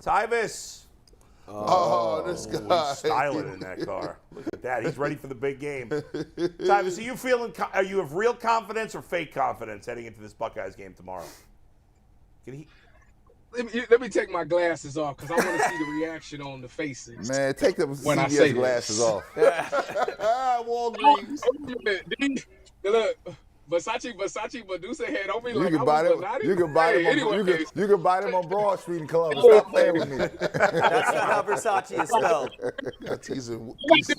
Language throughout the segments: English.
Tyvis. Oh, this guy. He's styling in that car. Look at that. He's ready for the big game. Tyvis, are you feeling? Are you have real confidence or fake confidence heading into this Buckeyes game tomorrow? Let me take my glasses off because I want to see the reaction on the faces. Man, take the when CBS glasses off. Walgreens. Look, Versace Medusa head. Don't be like, You can buy them. You can buy them. You can buy them on Broad Street in Columbus. Stop playing with me. That's not how Versace is spelled.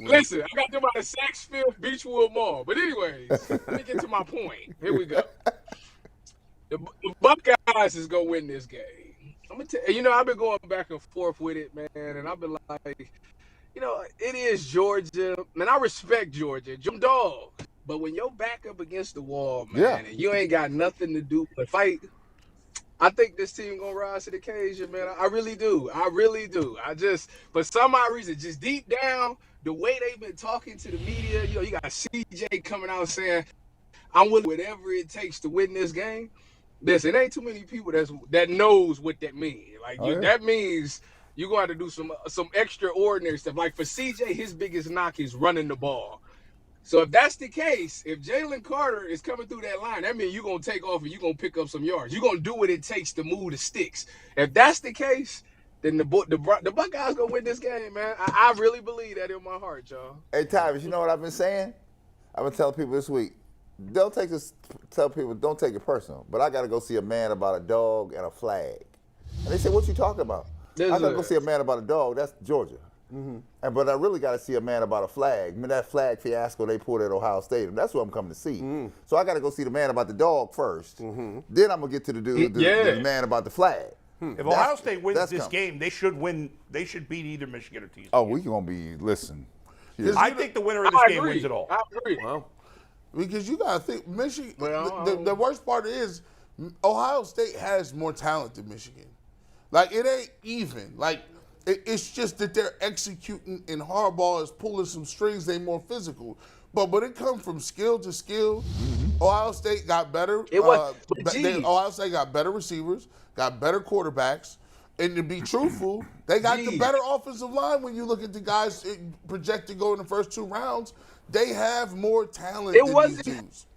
Listen, I got them out of Saxfield Beechwood Mall. But anyways, let me get to my point. Here we go. The Buckeyes is gonna win this game. I'm gonna tell you, I've been going back and forth with it, man, and I've been like, it is Georgia, and I respect Georgia, Jim Dog. But when you're back up against the wall, man, and you ain't got nothing to do but fight, I think this team gonna rise to the occasion, man. I really do. I really do. For some odd reason, just deep down, the way they've been talking to the media, you got CJ coming out saying, I'm willing whatever it takes to win this game. Listen, it ain't too many people that knows what that means. That means you're going to do some extraordinary stuff. Like for CJ, his biggest knock is running the ball. So if that's the case, if Jalen Carter is coming through that line, that means you're going to take off and you're going to pick up some yards. You're going to do what it takes to move the sticks. If that's the case, then the Buckeyes going to win this game, man. I really believe that in my heart, y'all. Hey, Tyvis, you know what I've been saying? I've been telling people this week, tell people don't take it personal, but I got to go see a man about a dog and a flag. And they say, what you talking about? I got to go see a man about a dog. That's Georgia. Mm-hmm. But I really got to see a man about a flag. I mean, that flag fiasco they pulled at Ohio State, that's what I'm coming to see. So I got to go see the man about the dog first. Then I'm going to get to the man about the flag. If Ohio State wins this game, they should win. They should beat either Michigan or TCU. Oh, we going to be, listen. I think the winner of this game wins it all. I agree. Well, because you got to think, Michigan, the worst part is Ohio State has more talent than Michigan. Like, it ain't even. Like, it's just that they're executing and Harbaugh is pulling some strings. They more physical. But when it comes from skill to skill, Ohio State got better. Ohio State got better receivers, got better quarterbacks. And to be truthful, they got the better offensive line when you look at the guys projected to go in the first 2 rounds. They have more talent than these dudes.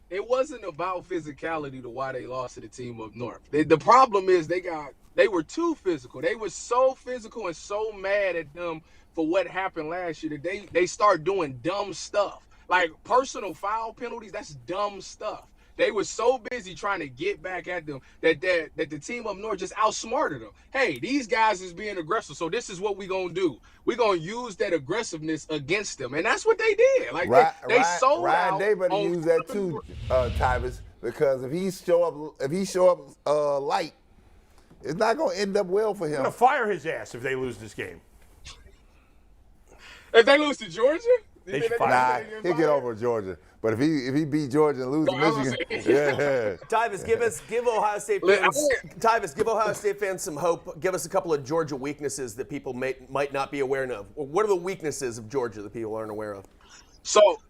It wasn't about physicality to why they lost to the team up north. The problem is they were too physical. They were so physical and so mad at them for what happened last year that they start doing dumb stuff. Like personal foul penalties, that's dumb stuff. They were so busy trying to get back at them that the team up north just outsmarted them. Hey, these guys is being aggressive, so this is what we're going to do. We're going to use that aggressive-ness against them. And that's what they did. Like, they sold Ryan out. Day better use that too, Tyvis, because if he show up light, it's not going to end up well for him. I'm going to fire his ass if they lose this game. If they lose to Georgia? They should fire him. He'll get over Georgia. But if he beat Georgia and lose to Michigan, Tyvis, give Ohio State fans. Tyvis, give Ohio State fans some hope. Give us a couple of Georgia weaknesses that people might not be aware of. What are the weaknesses of Georgia that people aren't aware of? So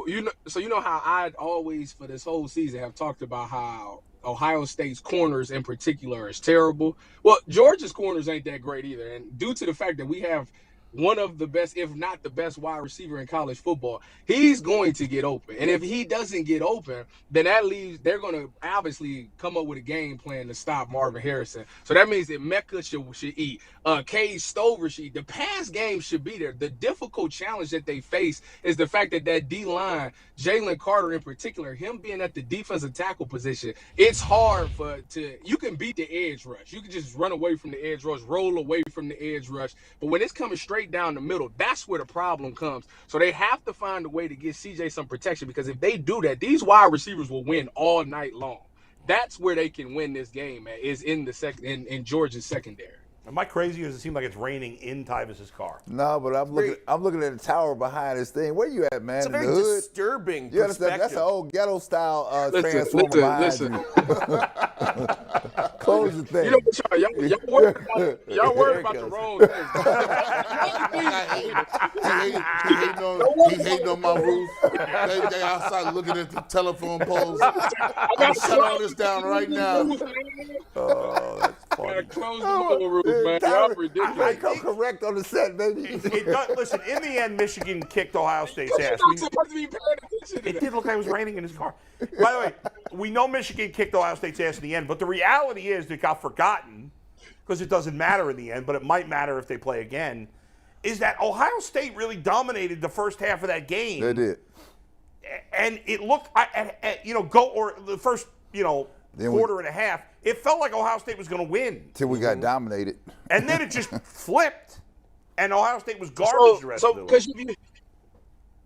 you know how I always for this whole season have talked about how Ohio State's corners in particular is terrible. Well, Georgia's corners ain't that great either, and due to the fact that we have one of the best, if not the best wide receiver in college football, he's going to get open. And if he doesn't get open, then that leaves, they're going to obviously come up with a game plan to stop Marvin Harrison. So that means that Mecca should eat. Cade Stover should eat. The pass game should be there. The difficult challenge that they face is the fact that D-line, Jalen Carter in particular, him being at the defensive tackle position, it's hard you can beat the edge rush. You can just run away from the edge rush, roll away from the edge rush. But when it's coming straight down the middle, that's where the problem comes. So they have to find a way to give CJ some protection, because if they do that, these wide receivers will win all night long. That's where they can win this game, man, is in the in Georgia's secondary. Am I crazy, or does it seem like it's raining in Tyvis's car? No, but I'm looking at the tower behind this thing. Where you at, man? It's a very disturbing perspective. That's an old ghetto style transformer behind you. Close the thing. Y'all worried about the wrong thing. He hating on my roof. They outside looking at the telephone poles. I'm shutting all this down right now. Oh, that's funny. gotta close the lower roof, man. Y'all ridiculous. I come correct on the set, baby. Listen, in the end, Michigan kicked Ohio State's ass. You're not supposed to be paying attention to It that. did look like it was raining in his car. By the way, we know Michigan kicked Ohio State's ass in the end, but the reality is it got forgotten because it doesn't matter in the end, but it might matter if they play again, is that Ohio State really dominated the first half of that game. They did. And it looked, the first, quarter and a half, it felt like Ohio State was going to win. Till we got dominated. And then it just flipped, and Ohio State was garbage the rest of the way. Because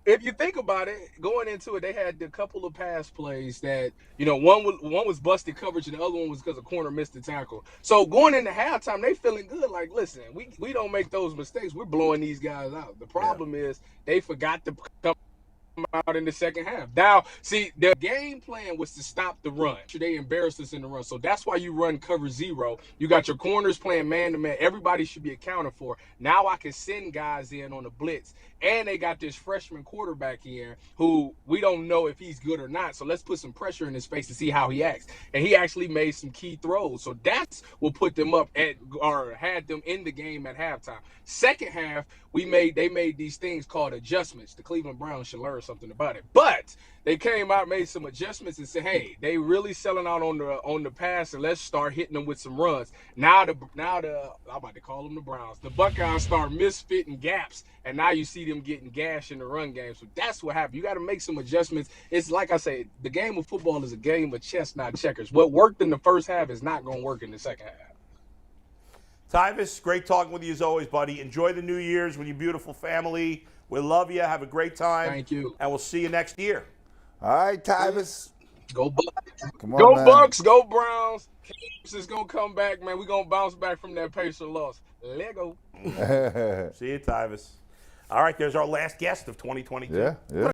if you think about it, going into it, they had a couple of pass plays that, one was busted coverage and the other one was because a corner missed the tackle. So going into halftime, they feeling good. Like, listen, we don't make those mistakes. We're blowing these guys out. The problem is they forgot to come out in the second half. Now, see, the game plan was to stop the run. They embarrassed us in the run. So that's why you run cover 0. You got your corners playing man-to-man. Everybody should be accounted for. Now I can send guys in on the blitz. And they got this freshman quarterback in who we don't know if he's good or not. So let's put some pressure in his face to see how he acts. And he actually made some key throws. So that's what put them up or had them in the game at halftime. Second half, they made these things called adjustments. The Cleveland Browns should learn something about it. But they came out, made some adjustments, and said, "Hey, they really selling out on the pass, and let's start hitting them with some runs." Now I'm about to call them the Browns. The Buckeyes start misfitting gaps, and now you see them getting gashed in the run game. So that's what happened. You got to make some adjustments. It's like I say, the game of football is a game of chess, not checkers. What worked in the first half is not going to work in the second half. Tyvis, great talking with you as always, buddy. Enjoy the New Year's with your beautiful family. We love you. Have a great time. Thank you. And we'll see you next year. All right, Tyvis. Go Bucks. Come on, Go man. Bucks. Go Browns. Cavs is going to come back, man. We're going to bounce back from that Pacer loss. Lego. See you, Tyvis. All right, there's our last guest of 2022. Yeah.